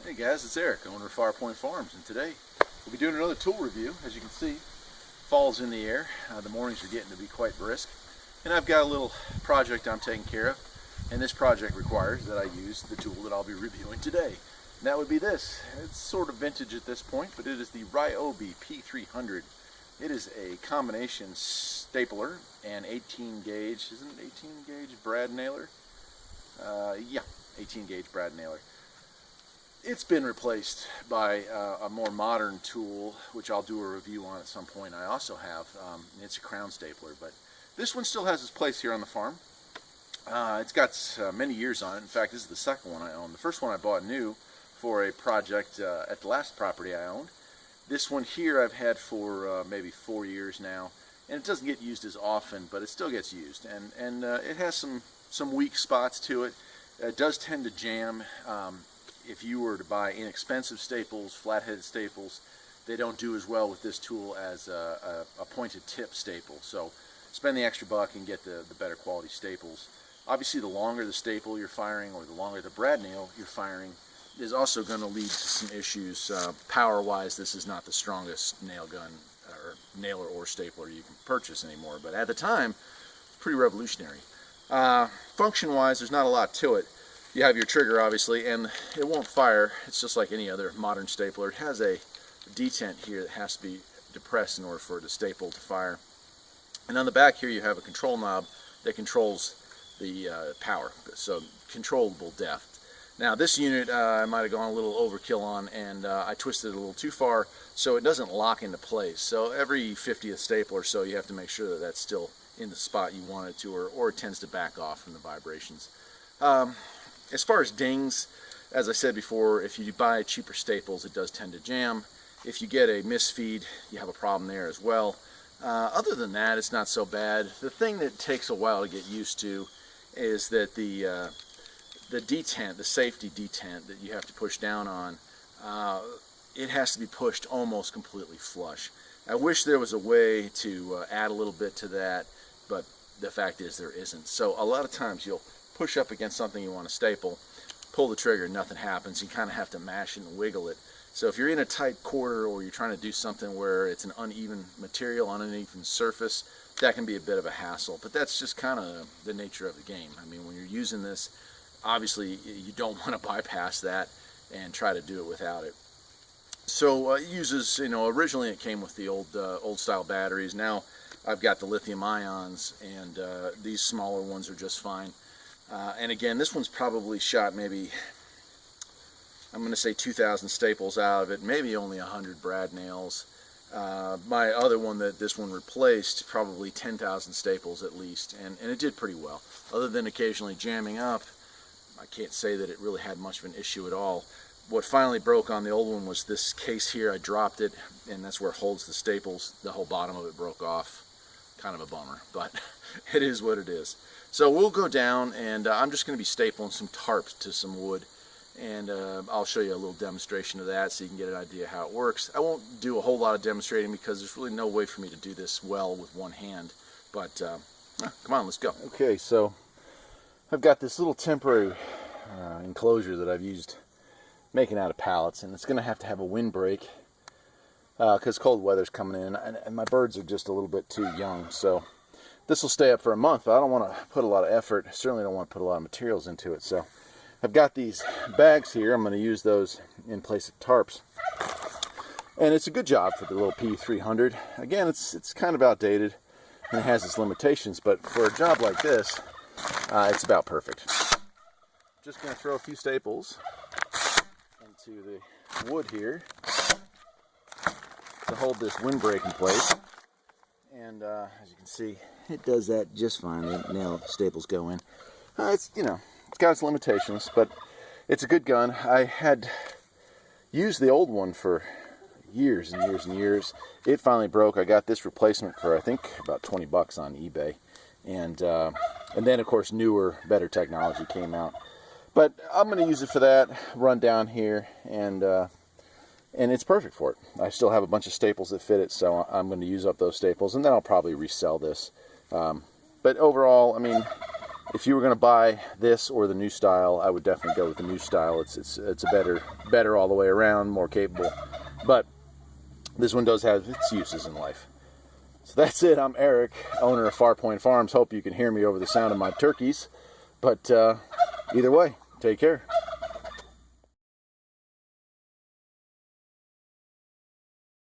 Hey guys, it's Eric, owner of Farpoint Farms, and today we'll be doing another tool review. As you can see, fall's in the air. The mornings are getting to be quite brisk, and I've got a little project I'm taking care of, and this project requires that I use the tool that I'll be reviewing today. And that would be this. It's sort of vintage at this point, but it is the Ryobi P300. It is a combination stapler and 18 gauge, isn't it 18 gauge brad nailer? Yeah, 18 gauge brad nailer. It's been replaced by a more modern tool, which I'll do a review on at some point. I also have, it's a crown stapler, but this one still has its place here on the farm. It's got many years on it. In fact, this is the second one I own. The first one I bought new for a project at the last property I owned. This one here I've had for maybe 4 years now, and it doesn't get used as often, but it still gets used, and it has some weak spots to it. It does tend to jam. If you were to buy inexpensive staples, flat-headed staples, they don't do as well with this tool as a pointed tip staple. So spend the extra buck and get the better quality staples. Obviously, the longer the staple you're firing, or the longer the brad nail you're firing, is also going to lead to some issues. Power-wise, this is not the strongest nail gun or nailer or stapler you can purchase anymore, but at the time, it's pretty revolutionary. Function-wise, there's not a lot to it. You have your trigger, obviously, and it won't fire. It's just like any other modern stapler. It has a detent here that has to be depressed in order for the staple to fire. And on the back here, you have a control knob that controls the power, so controllable depth. Now, this unit I might have gone a little overkill on, and I twisted it a little too far, so it doesn't lock into place. So every 50th staple or so, you have to make sure that that's still in the spot you want it to, or it tends to back off from the vibrations. As far as dings, as I said before, if you buy cheaper staples, it does tend to jam. If you get a misfeed, you have a problem there as well. Other than that, it's not so bad. The thing that takes a while to get used to is that the detent, the safety detent that you have to push down on, it has to be pushed almost completely flush. I wish there was a way to add a little bit to that, but the fact is there isn't. So a lot of times you'll push up against something you want to staple, pull the trigger, nothing happens. You kind of have to mash it and wiggle it. So if you're in a tight quarter, or you're trying to do something where it's an uneven material, uneven surface, that can be a bit of a hassle. But that's just kind of the nature of the game. I mean, when you're using this, obviously you don't want to bypass that and try to do it without it. So it uses, originally it came with the old style batteries. Now I've got the lithium ions, and these smaller ones are just fine. And again, this one's probably shot maybe, I'm going to say 2,000 staples out of it, maybe only 100 brad nails. My other one that this one replaced, probably 10,000 staples at least, and it did pretty well. Other than occasionally jamming up, I can't say that it really had much of an issue at all. What finally broke on the old one was this case here. I dropped it, and that's where it holds the staples. The whole bottom of it broke off. Kind of a bummer, but it is what it is. So we'll go down, and I'm just going to be stapling some tarps to some wood, and I'll show you a little demonstration of that so you can get an idea how it works. I won't do a whole lot of demonstrating because there's really no way for me to do this well with one hand, but come on, let's go. Okay, so I've got this little temporary enclosure that I've used making out of pallets, and it's going to have a windbreak because cold weather's coming in, and my birds are just a little bit too young, so this will stay up for a month, but I don't want to put a lot of effort. I certainly don't want to put a lot of materials into it. So I've got these bags here. I'm going to use those in place of tarps. And it's a good job for the little P300. Again, it's kind of outdated and it has its limitations, but for a job like this, it's about perfect. Just going to throw a few staples into the wood here to hold this windbreak in place. And as you can see, it does that just fine. The nail staples go in. It's got its limitations, but it's a good gun. I had used the old one for years and years and years. It finally broke. I got this replacement for I think about 20 bucks on eBay, and then of course newer, better technology came out. But I'm going to use it for that. Run down here, and it's perfect for it. I still have a bunch of staples that fit it, so I'm going to use up those staples, and then I'll probably resell this. But overall, I mean, if you were going to buy this or the new style, I would definitely go with the new style. It's a better all the way around, more capable. But this one does have its uses in life. So that's it. I'm Eric, owner of Farpoint Farms. Hope you can hear me over the sound of my turkeys. But either way, take care.